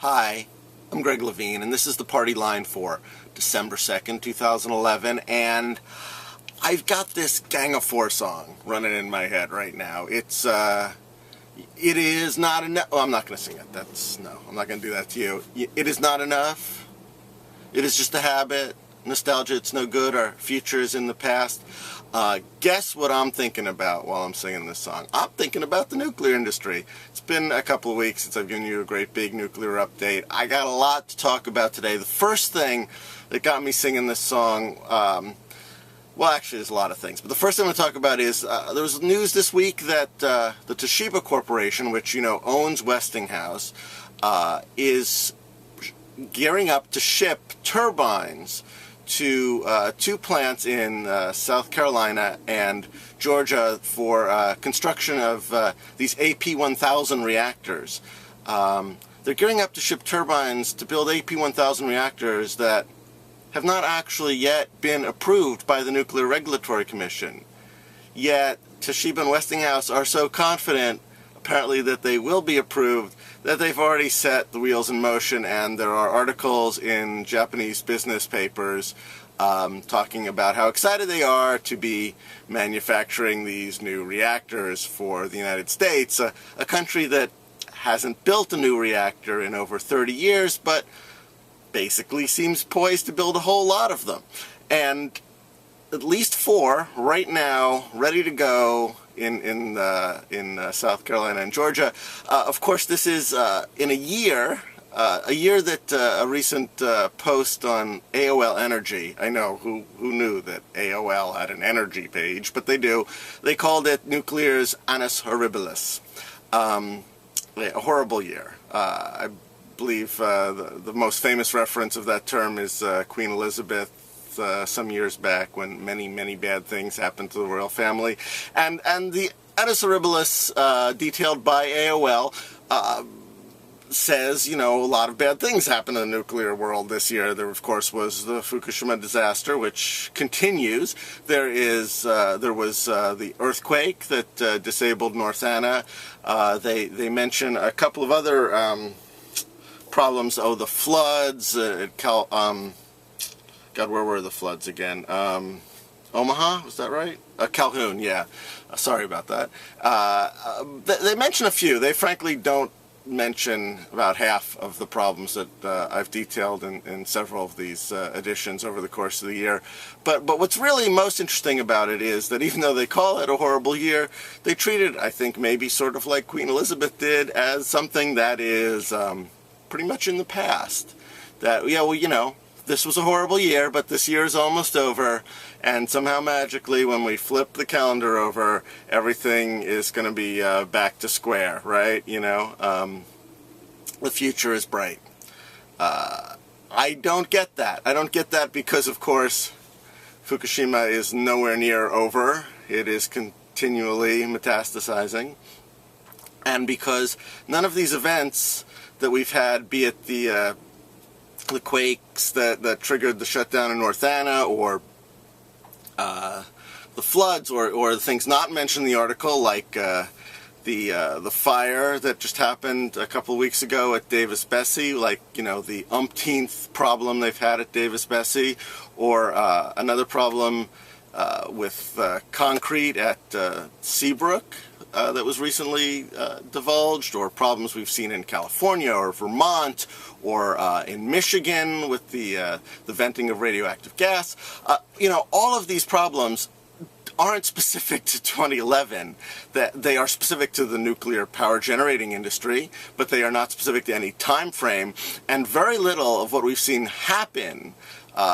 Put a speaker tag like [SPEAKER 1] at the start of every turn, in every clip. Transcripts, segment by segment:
[SPEAKER 1] Hi, I'm Greg Levine, and this is the party line for December 2nd, 2011, and I've got this Gang of Four song running in my head right now. It is not enough. Oh, I'm not going to sing it. No, I'm not going to do that to you. It is not enough. It is just a habit. Nostalgia, it's no good. Our future is in the past. Guess what I'm thinking about while I'm singing this song? I'm thinking about the nuclear industry. It's been a couple of weeks since I've given you a great big nuclear update. I got a lot to talk about today. The first thing that got me singing this song, well, actually there's a lot of things, but the first thing I'm going to talk about is there was news this week that the Toshiba Corporation, which, owns Westinghouse, is gearing up to ship turbines to two plants in South Carolina and Georgia for construction of these AP1000 reactors. They're gearing up to ship turbines to build AP1000 reactors that have not actually yet been approved by the Nuclear Regulatory Commission. Yet Toshiba and Westinghouse are so confident, apparently, that they will be approved, that they've already set the wheels in motion, and there are articles in Japanese business papers talking about how excited they are to be manufacturing these new reactors for the United States, a country that hasn't built a new reactor in over 30 years, but basically seems poised to build a whole lot of them. And at least 4 right now, ready to go in South Carolina and Georgia. Of course, this is in a year that a recent post on AOL Energy, I know, who knew that AOL had an energy page, but they do. They called it nuclear's Annus Horribilis, a horrible year. I believe the most famous reference of that term is Queen Elizabeth, some years back, when many bad things happened to the royal family, and the Annus Horribilis detailed by AOL says, a lot of bad things happened in the nuclear world this year. There, of course, was the Fukushima disaster, which continues. There was the earthquake that disabled North Anna. They mention a couple of other problems. Oh, the floods at God, where were the floods again? Omaha, was that right? Calhoun, yeah. Sorry about that. They mention a few. They frankly don't mention about half of the problems that I've detailed in several of these editions over the course of the year. But what's really most interesting about it is that even though they call it a horrible year, they treat it, I think, maybe sort of like Queen Elizabeth did, as something that is pretty much in the past. That, yeah, well, this was a horrible year, but this year is almost over, and somehow magically, when we flip the calendar over, everything is going to be back to square, right? The future is bright. I don't get that. I don't get that because, of course, Fukushima is nowhere near over. It is continually metastasizing. And because none of these events that we've had, be it the quakes that triggered the shutdown in North Anna, or the floods, or the things not mentioned in the article, like the fire that just happened a couple of weeks ago at Davis-Besse, like, the umpteenth problem they've had at Davis-Besse, or another problem with concrete at Seabrook that was recently divulged, or problems we've seen in California or Vermont or in Michigan with the venting of radioactive gas. All of these problems aren't specific to 2011. That they are specific to the nuclear power generating industry, but they are not specific to any time frame. And very little of what we've seen happen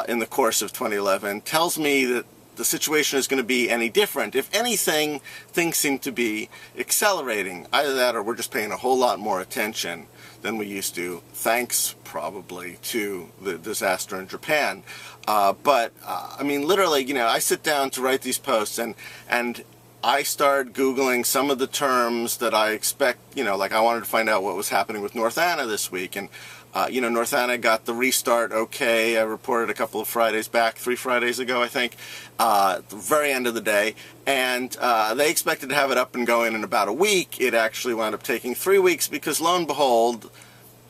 [SPEAKER 1] in the course of 2011 tells me that the situation is going to be any different. If anything, things seem to be accelerating. Either that, or we're just paying a whole lot more attention than we used to, thanks probably to the disaster in Japan. But I mean, literally, I sit down to write these posts, and I start Googling some of the terms that I expect, like I wanted to find out what was happening with North Anna this week, and North Anna got the restart okay. I reported a couple of Fridays back, 3 Fridays ago, I think, at the very end of the day. And they expected to have it up and going in about a week. It actually wound up taking 3 weeks because, lo and behold,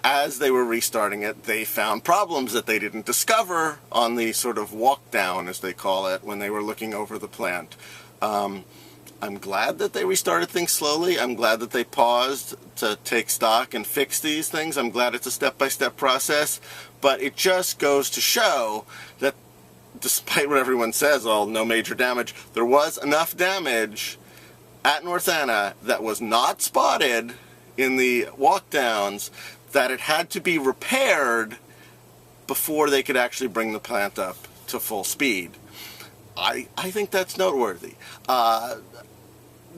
[SPEAKER 1] as they were restarting it, they found problems that they didn't discover on the sort of walk down, as they call it, when they were looking over the plant. I'm glad that they restarted things slowly. I'm glad that they paused to take stock and fix these things. I'm glad it's a step-by-step process. But it just goes to show that despite what everyone says, no major damage, there was enough damage at North Anna that was not spotted in the walkdowns that it had to be repaired before they could actually bring the plant up to full speed. I think that's noteworthy.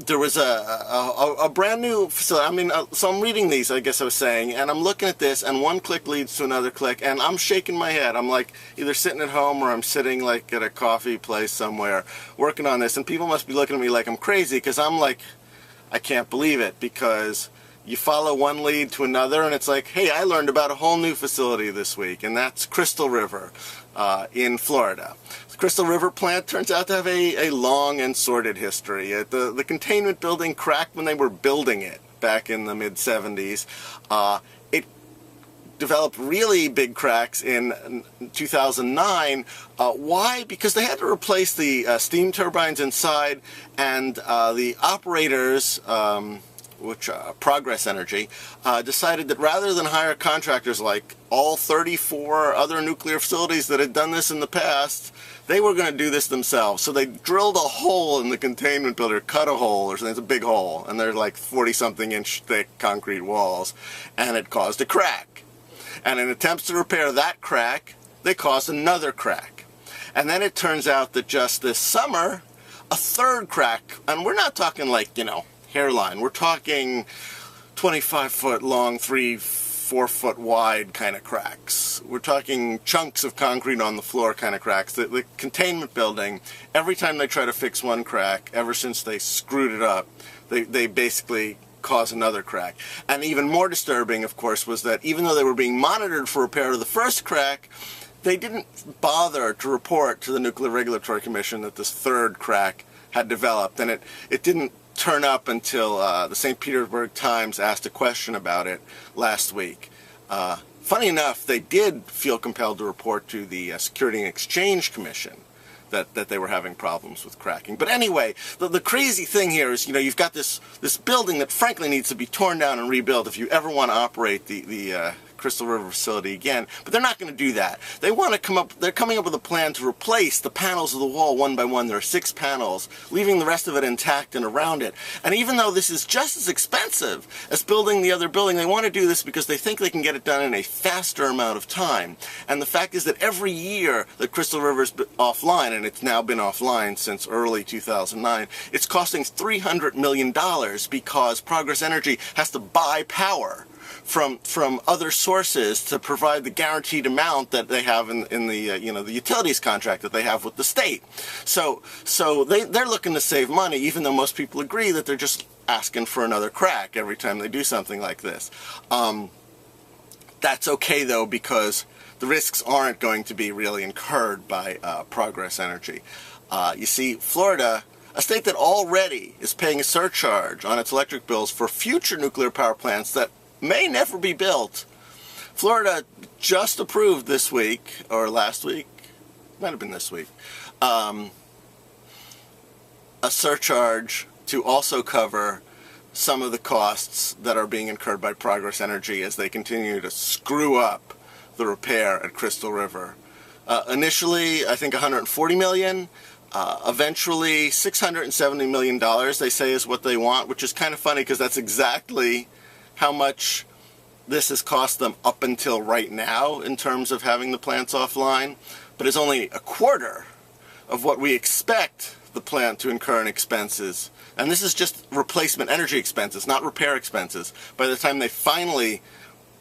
[SPEAKER 1] There was a brand new facility. So I'm reading these, I guess I was saying, and I'm looking at this, and one click leads to another click, and I'm shaking my head. I'm like either sitting at home or I'm sitting like at a coffee place somewhere working on this, and people must be looking at me like I'm crazy, because I'm like, I can't believe it, because you follow one lead to another, and it's like, hey, I learned about a whole new facility this week, and that's Crystal River in Florida. The Crystal River plant turns out to have a long and sordid history. The containment building cracked when they were building it back in the mid-70s. It developed really big cracks in 2009. Why? Because they had to replace the steam turbines inside, and the operators, Progress Energy, decided that rather than hire contractors like all 34 other nuclear facilities that had done this in the past, they were going to do this themselves. So they drilled a hole in the containment builder, cut a hole, or something. It's a big hole, and they're like 40-something inch thick concrete walls, and it caused a crack. And in attempts to repair that crack, they caused another crack. And then it turns out that just this summer, a third crack, and we're not talking like, hairline. We're talking 25-foot long, 3-4 foot wide kind of cracks. We're talking chunks of concrete on the floor kind of cracks. The containment building, every time they try to fix one crack, ever since they screwed it up, they basically cause another crack. And even more disturbing, of course, was that even though they were being monitored for repair of the first crack, they didn't bother to report to the Nuclear Regulatory Commission that this third crack had developed, and it didn't turn up until the St. Petersburg Times asked a question about it last week. Funny enough, they did feel compelled to report to the Security and Exchange Commission that they were having problems with cracking. But anyway, the crazy thing here is, you've got this building that frankly needs to be torn down and rebuilt if you ever want to operate the Crystal River facility again. But they're not going to do that. They're coming up with a plan to replace the panels of the wall one by one. There are 6 panels, leaving the rest of it intact and around it. And even though this is just as expensive as building the other building, they want to do this because they think they can get it done in a faster amount of time. And the fact is that every year that Crystal River's been offline, and it's now been offline since early 2009, it's costing $300 million because Progress Energy has to buy power from other sources to provide the guaranteed amount that they have in the the utilities contract that they have with the state. So they're looking to save money, even though most people agree that they're just asking for another crack every time they do something like this. That's okay though, because the risks aren't going to be really incurred by Progress Energy. You see, Florida, a state that already is paying a surcharge on its electric bills for future nuclear power plants that may never be built. Florida just approved this week, or last week, might have been this week, a surcharge to also cover some of the costs that are being incurred by Progress Energy as they continue to screw up the repair at Crystal River. Initially, I think $140 million. Eventually, $670 million, they say, is what they want, which is kind of funny because that's exactly how much this has cost them up until right now in terms of having the plants offline, but it's only a quarter of what we expect the plant to incur in expenses. And this is just replacement energy expenses, not repair expenses. By the time they finally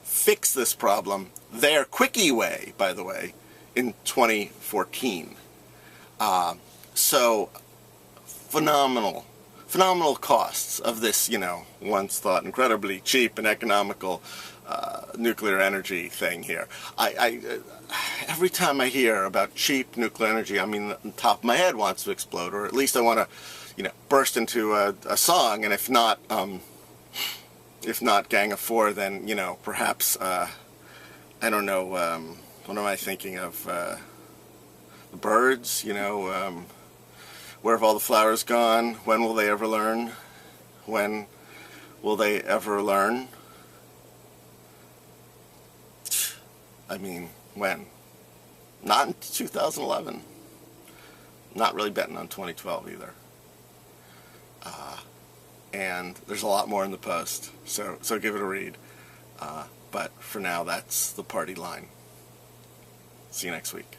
[SPEAKER 1] fix this problem, their quickie way, by the way, in 2014. So phenomenal costs of this, once thought incredibly cheap and economical nuclear energy thing here. Every time I hear about cheap nuclear energy, the top of my head wants to explode, or at least I want to, burst into a song, and if not, If not Gang of Four, then, you know, perhaps, I don't know, what am I thinking of? The birds, you know, where have all the flowers gone? When will they ever learn? When will they ever learn? I mean, when? Not in 2011. Not really betting on 2012 either. And there's a lot more in the post, so give it a read. But for now, that's the party line. See you next week.